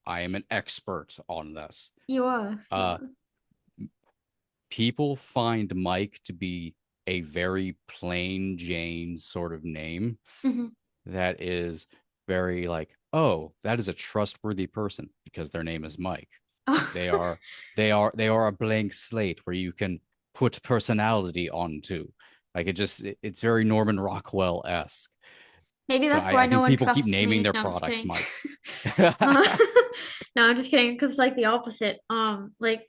[SPEAKER 2] I am an expert on this.
[SPEAKER 1] You are, you
[SPEAKER 2] Uh,
[SPEAKER 1] are.
[SPEAKER 2] People find Mike to be a very plain Jane sort of name
[SPEAKER 1] Mm-hmm.
[SPEAKER 2] that is very like, oh, that is a trustworthy person because their name is Mike. They are they are a blank slate where you can put personality onto. Like it's very Norman Rockwell-esque.
[SPEAKER 1] Maybe
[SPEAKER 2] So
[SPEAKER 1] that's why
[SPEAKER 2] I
[SPEAKER 1] no
[SPEAKER 2] think
[SPEAKER 1] one
[SPEAKER 2] people keep
[SPEAKER 1] trusts
[SPEAKER 2] naming
[SPEAKER 1] me.
[SPEAKER 2] their
[SPEAKER 1] No, I'm just
[SPEAKER 2] products
[SPEAKER 1] kidding.
[SPEAKER 2] Mike.
[SPEAKER 1] Uh, no, I'm just kidding. Because it's like the opposite. Like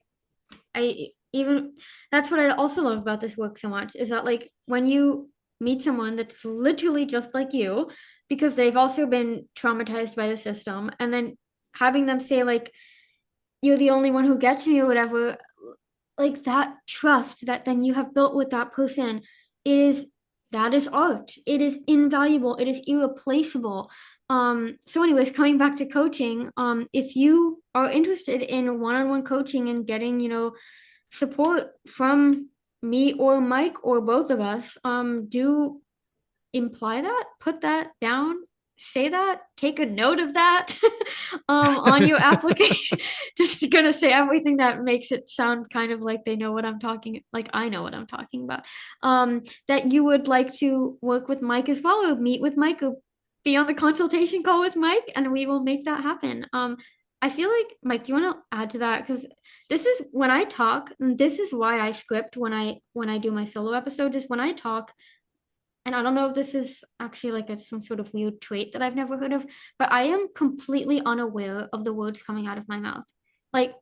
[SPEAKER 1] I even that's what I also love about this work so much is that like when you meet someone that's literally just like you, because they've also been traumatized by the system, and then having them say like you're the only one who gets me or whatever, like that trust that then you have built with that person, it is that is art. It is invaluable. It is irreplaceable. So anyways, coming back to coaching, if you are interested in one-on-one coaching and getting, support from me or Mike or both of us, do imply that, put that down, say that, take a note of that on your application. Just gonna say everything that makes it sound kind of like they know what I'm talking, like I know what I'm talking about. That you would like to work with Mike as well, or meet with Mike, or be on the consultation call with Mike, and we will make that happen. I feel like Mike, do you want to add to that? Because this is when I talk, and this is why I script when I do my solo episode, is when I talk, and I don't know if this is actually like some sort of weird trait that I've never heard of, but I am completely unaware of the words coming out of my mouth. Like,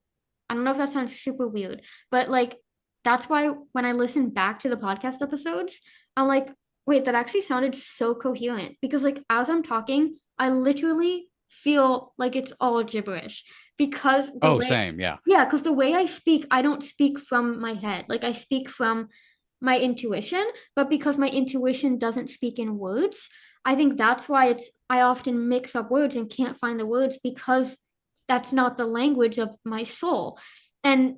[SPEAKER 1] I don't know if that sounds super weird, but like, that's why when I listen back to the podcast episodes, I'm like, wait, that actually sounded so coherent. Because like, as I'm talking, I literally feel like it's all gibberish because
[SPEAKER 2] Oh, same, yeah.
[SPEAKER 1] yeah, because the way I speak, I don't speak from my head. Like, I speak from my intuition, but because my intuition doesn't speak in words, I think that's why I often mix up words and can't find the words because that's not the language of my soul. And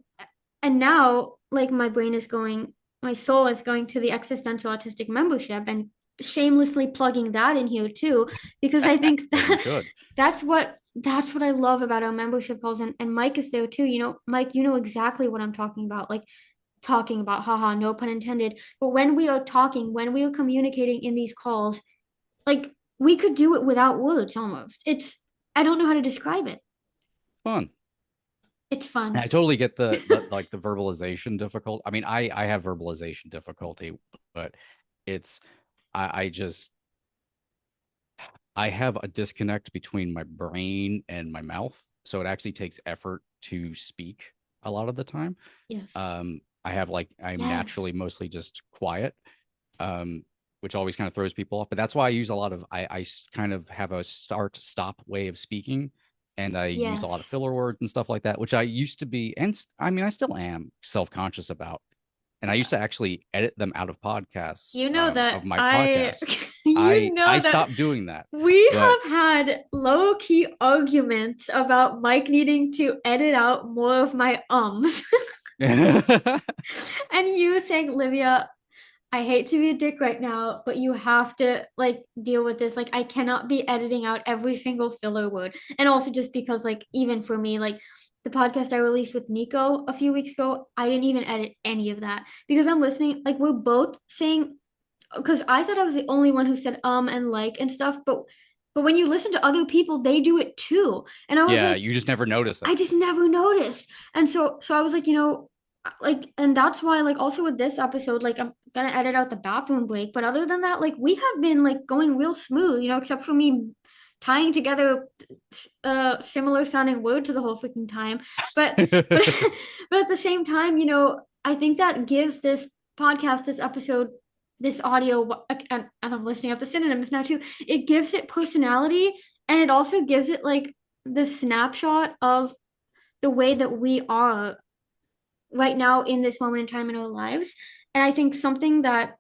[SPEAKER 1] and now like my soul is going to the existential autistic membership and shamelessly plugging that in here too, because I think
[SPEAKER 2] As you
[SPEAKER 1] that
[SPEAKER 2] should.
[SPEAKER 1] that's what I love about our membership calls, and Mike is there too. Mike, you know exactly what I'm talking about. Like talking about, haha, no pun intended. But when we are talking, when we are communicating in these calls, like we could do it without words almost. I don't know how to describe it.
[SPEAKER 2] Fun.
[SPEAKER 1] It's
[SPEAKER 2] And I
[SPEAKER 1] fun.
[SPEAKER 2] totally get the like the verbalization difficult. I mean, I have verbalization difficulty, but it's I just I have a disconnect between my brain and my mouth, so it actually takes effort to speak a lot of the time.
[SPEAKER 1] Yes.
[SPEAKER 2] I have like I'm
[SPEAKER 1] Yes.
[SPEAKER 2] naturally mostly just quiet, which always kind of throws people off. But that's why I use a lot of kind of have a start stop way of speaking, and I use a
[SPEAKER 1] Yes.
[SPEAKER 2] lot of filler words and stuff like that, which I used to be, and I mean I still am self conscious about. And I used to actually edit them out of podcasts
[SPEAKER 1] You know
[SPEAKER 2] of
[SPEAKER 1] that
[SPEAKER 2] my
[SPEAKER 1] I
[SPEAKER 2] podcasts.
[SPEAKER 1] you
[SPEAKER 2] I
[SPEAKER 1] know that
[SPEAKER 2] stopped doing that,
[SPEAKER 1] we
[SPEAKER 2] but
[SPEAKER 1] have had low-key arguments about Mike needing to edit out more of my ums. And you saying, Livia, I hate to be a dick right now, but you have to like deal with this. Like I cannot be editing out every single filler word. And also just because like even for me, like the podcast I released with Nico a few weeks ago, I didn't even edit any of that because I'm listening, like we're both saying because I thought I was the only one who said and like and stuff, but when you listen to other people, they do it too. And I was
[SPEAKER 2] Yeah,
[SPEAKER 1] like,
[SPEAKER 2] you just never notice it.
[SPEAKER 1] I just never noticed. And so I was like, like, and that's why, like, also with this episode, like, I'm gonna edit out the bathroom break. But other than that, like, we have been like going real smooth, except for me tying together similar sounding words the whole freaking time. But but at the same time, I think that gives this podcast, this episode, this audio, and I'm listening up the synonyms now too. It gives it personality, and it also gives it like the snapshot of the way that we are right now in this moment in time in our lives. And I think something that,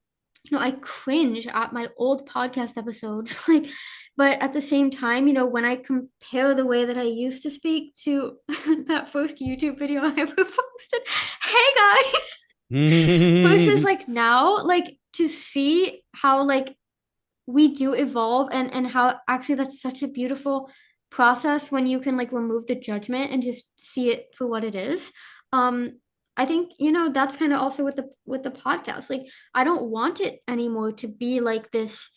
[SPEAKER 1] I cringe at my old podcast episodes, like, but at the same time, when I compare the way that I used to speak to that first YouTube video I ever posted, hey guys, versus like now, like to see how like we do evolve and how actually that's such a beautiful process when you can like remove the judgment and just see it for what it is. um I think that's kind of also with the podcast, like I don't want it anymore to be like this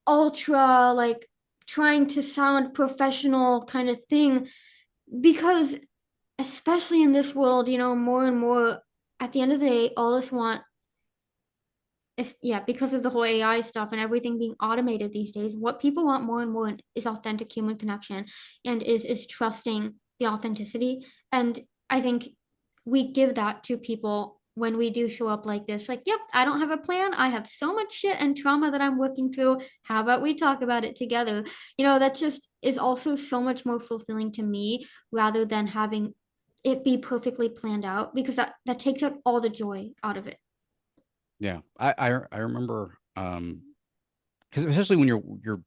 [SPEAKER 1] ultra like trying to sound professional kind of thing, because especially in this world, more and more at the end of the day, all us want yeah, because of the whole AI stuff and everything being automated these days, what people want more and more is authentic human connection, and is trusting the authenticity. And I think we give that to people when we do show up like this. Like, yep, I don't have a plan. I have so much shit and trauma that I'm working through. How about we talk about it together? That just is also so much more fulfilling to me rather than having it be perfectly planned out, because that takes out all the joy out of it.
[SPEAKER 2] Yeah, I remember because especially when you're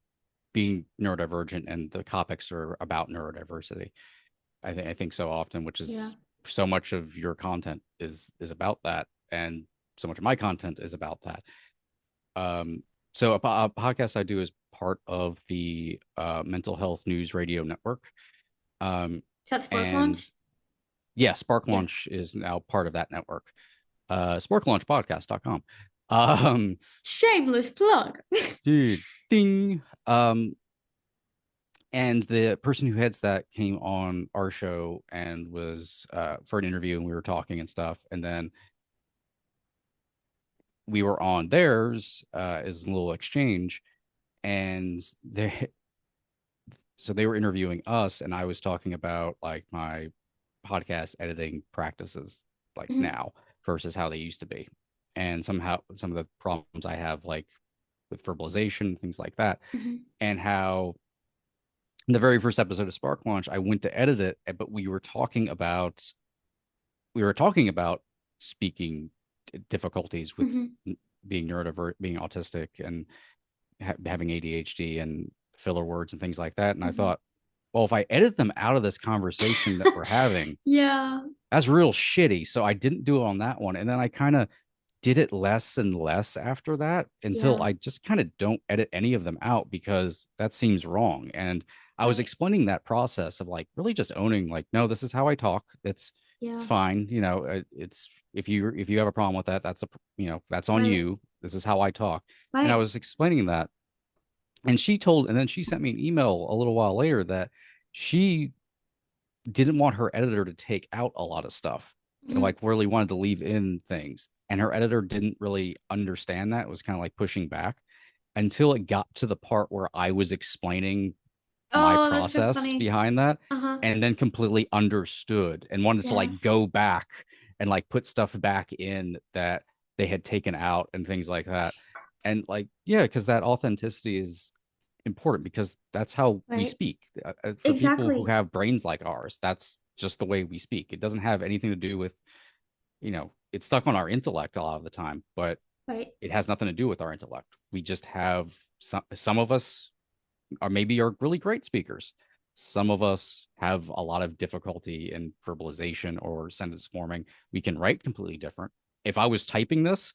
[SPEAKER 2] being neurodivergent and the topics are about neurodiversity. I think so often, which
[SPEAKER 1] Yeah.
[SPEAKER 2] is so much of your content is about that, and so much of my content is about that. So a podcast I do is part of the Mental Health News Radio Network.
[SPEAKER 1] Is that Spark
[SPEAKER 2] And
[SPEAKER 1] Launch?
[SPEAKER 2] yeah, Spark
[SPEAKER 1] Yeah.
[SPEAKER 2] Launch is now part of that network. Sparklaunchpodcast.com. Um,
[SPEAKER 1] Shameless plug.
[SPEAKER 2] dude, ding. And the person who heads that came on our show and was for an interview, and we were talking and stuff. And then we were on theirs as a little exchange, and they were interviewing us, and I was talking about like my podcast editing practices like
[SPEAKER 1] Mhm,
[SPEAKER 2] now versus how they used to be, and somehow some of the problems I have like with verbalization, things like that,
[SPEAKER 1] mhm.
[SPEAKER 2] and how in the very first episode of Spark Launch, I went to edit it, but we were talking about speaking difficulties with
[SPEAKER 1] Mhm.
[SPEAKER 2] being neurodiverse, being autistic, and having ADHD and filler words and things like that. And I
[SPEAKER 1] Mhm.
[SPEAKER 2] thought, well, if I edit them out of this conversation that we're having,
[SPEAKER 1] Yeah.
[SPEAKER 2] that's real shitty. So I didn't do it on that one. And then I kind of did it less and less after that until
[SPEAKER 1] Yeah.
[SPEAKER 2] I just kind of don't edit any of them out because that seems wrong. And I was
[SPEAKER 1] Right.
[SPEAKER 2] explaining that process of like really just owning like, no, this is how I talk. It's
[SPEAKER 1] Yeah.
[SPEAKER 2] fine. It's if you have a problem with that, that's on
[SPEAKER 1] Right.
[SPEAKER 2] you. This is how I talk. And I
[SPEAKER 1] Right.
[SPEAKER 2] was explaining that. And then she sent me an email a little while later that she didn't want her editor to take out a lot of stuff,
[SPEAKER 1] Mhm.
[SPEAKER 2] like really wanted to leave in things. And her editor didn't really understand that. It was kind of like pushing back until it got to the part where I was explaining my
[SPEAKER 1] Oh, that's so
[SPEAKER 2] process
[SPEAKER 1] funny.
[SPEAKER 2] behind that,
[SPEAKER 1] Uh-huh.
[SPEAKER 2] and then completely understood and wanted to like
[SPEAKER 1] Yes.
[SPEAKER 2] go back and like put stuff back in that they had taken out and things like that. And like, yeah, because that authenticity is important because that's how we
[SPEAKER 1] Right.
[SPEAKER 2] speak. For people who
[SPEAKER 1] Exactly.
[SPEAKER 2] have brains like ours, that's just the way we speak. It doesn't have anything to do with, it's stuck on our intellect a lot of the time, but
[SPEAKER 1] Right.
[SPEAKER 2] it has nothing to do with our intellect. We just have some of us are really great speakers. Some of us have a lot of difficulty in verbalization or sentence forming. We can write completely different. If I was typing this,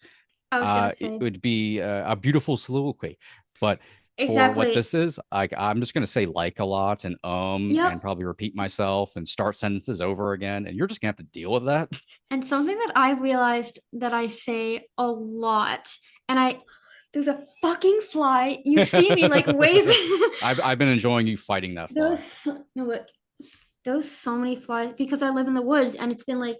[SPEAKER 1] I was gonna
[SPEAKER 2] it
[SPEAKER 1] say.
[SPEAKER 2] would be a beautiful soliloquy. But for what
[SPEAKER 1] Exactly.
[SPEAKER 2] this is, I'm just going to say like a lot and
[SPEAKER 1] Yep.
[SPEAKER 2] probably repeat myself and start sentences over again. And you're just going to have to deal with that.
[SPEAKER 1] And something that I realized that I say a lot, and there's a fucking fly. You see me like waving.
[SPEAKER 2] I've been enjoying you fighting that fly.
[SPEAKER 1] No, but there's so many flies because I live in the woods and it's been like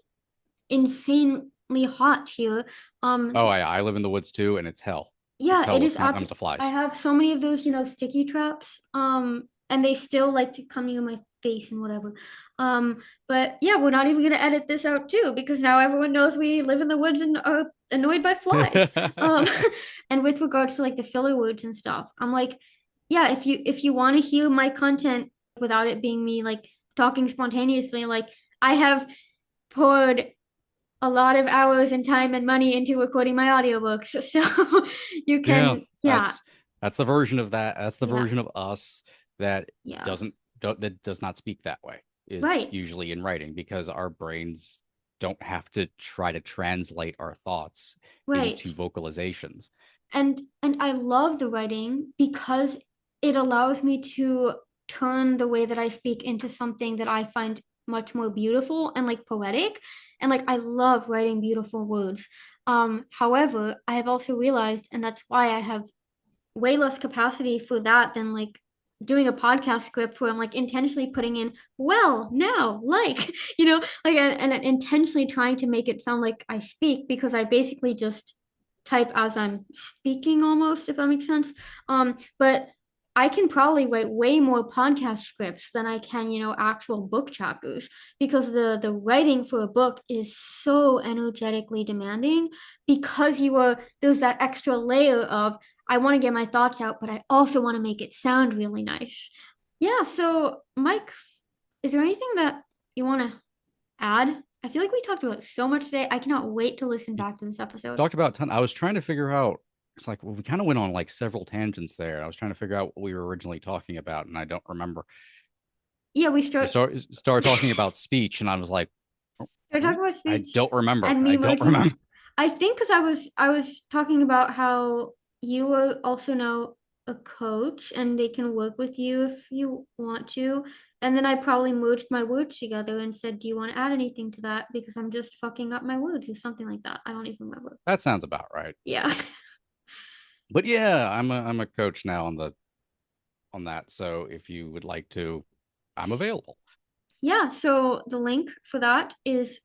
[SPEAKER 1] insanely hot here.
[SPEAKER 2] Oh,
[SPEAKER 1] Um,
[SPEAKER 2] I live in the woods too, and it's hell. It's
[SPEAKER 1] yeah,
[SPEAKER 2] hell
[SPEAKER 1] it
[SPEAKER 2] with
[SPEAKER 1] is
[SPEAKER 2] when it comes
[SPEAKER 1] absolutely.
[SPEAKER 2] to
[SPEAKER 1] I
[SPEAKER 2] flies.
[SPEAKER 1] have so many of those, sticky traps. And they still like to come near my face and whatever. Um, but yeah, we're not even gonna edit this out too because now everyone knows we live in the woods and are annoyed by flies. Um, and with regards to like the filler words and stuff, I'm like, yeah, if you want to hear my content without it being me like talking spontaneously, like I have poured a lot of hours and time and money into recording my audiobooks. So you
[SPEAKER 2] Yeah,
[SPEAKER 1] can, yeah,
[SPEAKER 2] that's the version of that. That's the
[SPEAKER 1] yeah,
[SPEAKER 2] version of us that
[SPEAKER 1] yeah,
[SPEAKER 2] doesn't that does not speak that way, is
[SPEAKER 1] right,
[SPEAKER 2] usually in writing because our brains don't have to try to translate our thoughts
[SPEAKER 1] right.
[SPEAKER 2] into vocalizations.
[SPEAKER 1] And I love the writing because it allows me to turn the way that I speak into something that I find much more beautiful and like poetic. And like I love writing beautiful words. However, I have also realized, and that's why I have way less capacity for that than like doing a podcast script where I'm like intentionally putting in, well, no, like, like, and intentionally trying to make it sound like I speak because I basically just type as I'm speaking almost, if that makes sense. But I can probably write way more podcast scripts than I can, actual book chapters because the writing for a book is so energetically demanding because there's that extra layer of I want to get my thoughts out, but I also want to make it sound really nice. Yeah, so Mike, is there anything that you want to add? I feel like we talked about so much today. I cannot wait to listen
[SPEAKER 2] You
[SPEAKER 1] back to this episode.
[SPEAKER 2] talked about ton. I was trying to figure out. It's like, well, we kind of went on like several tangents there. I was trying to figure out what we were originally talking about, and I don't remember.
[SPEAKER 1] Yeah, we
[SPEAKER 2] We
[SPEAKER 1] start
[SPEAKER 2] started talking about speech, and I was like, "Oh,
[SPEAKER 1] start
[SPEAKER 2] what?
[SPEAKER 1] talking about
[SPEAKER 2] I
[SPEAKER 1] speech
[SPEAKER 2] don't remember.
[SPEAKER 1] and
[SPEAKER 2] I
[SPEAKER 1] me
[SPEAKER 2] don't
[SPEAKER 1] merging.
[SPEAKER 2] remember."
[SPEAKER 1] I think because I was talking about how you are also now a coach and they can work with you if you want to. And then I probably merged my words together and said, "Do you want to add anything to that?" Because I'm just fucking up my words or something like that. I don't even remember.
[SPEAKER 2] That sounds about right.
[SPEAKER 1] Yeah.
[SPEAKER 2] But yeah, I'm a coach now on that. So if you would like to, I'm available.
[SPEAKER 1] Yeah. So the link for that is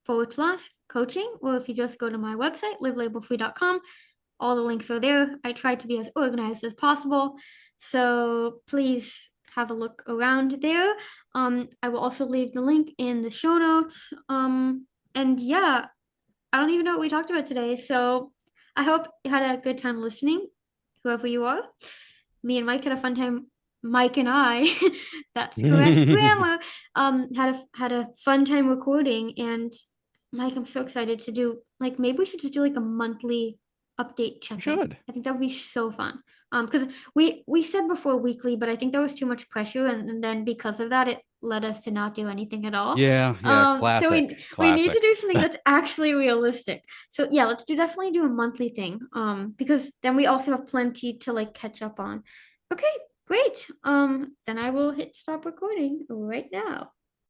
[SPEAKER 1] livelabelfree.com/coaching. Or if you just go to my website, livelabelfree.com, all the links are there. I try to be as organized as possible. So please have a look around there. I will also leave the link in the show notes. And yeah, I don't even know what we talked about today. So I hope you had a good time listening, whoever you are. Me and Mike had a fun time. Mike and I, that's correct grammar, had a fun time recording. And Mike, I'm so excited to do like maybe we should just do like a monthly update
[SPEAKER 2] We
[SPEAKER 1] check-in.
[SPEAKER 2] should.
[SPEAKER 1] I think that would be so fun. Because we said before weekly, but I think that was too much pressure, and then because of that, it led us to not do anything at all.
[SPEAKER 2] Yeah.
[SPEAKER 1] So
[SPEAKER 2] Classic.
[SPEAKER 1] we need to
[SPEAKER 2] Classic.
[SPEAKER 1] do something that's actually realistic. So yeah, let's definitely do a monthly thing. Because then we also have plenty to like catch up on. Okay, great. Then I will hit stop recording right now.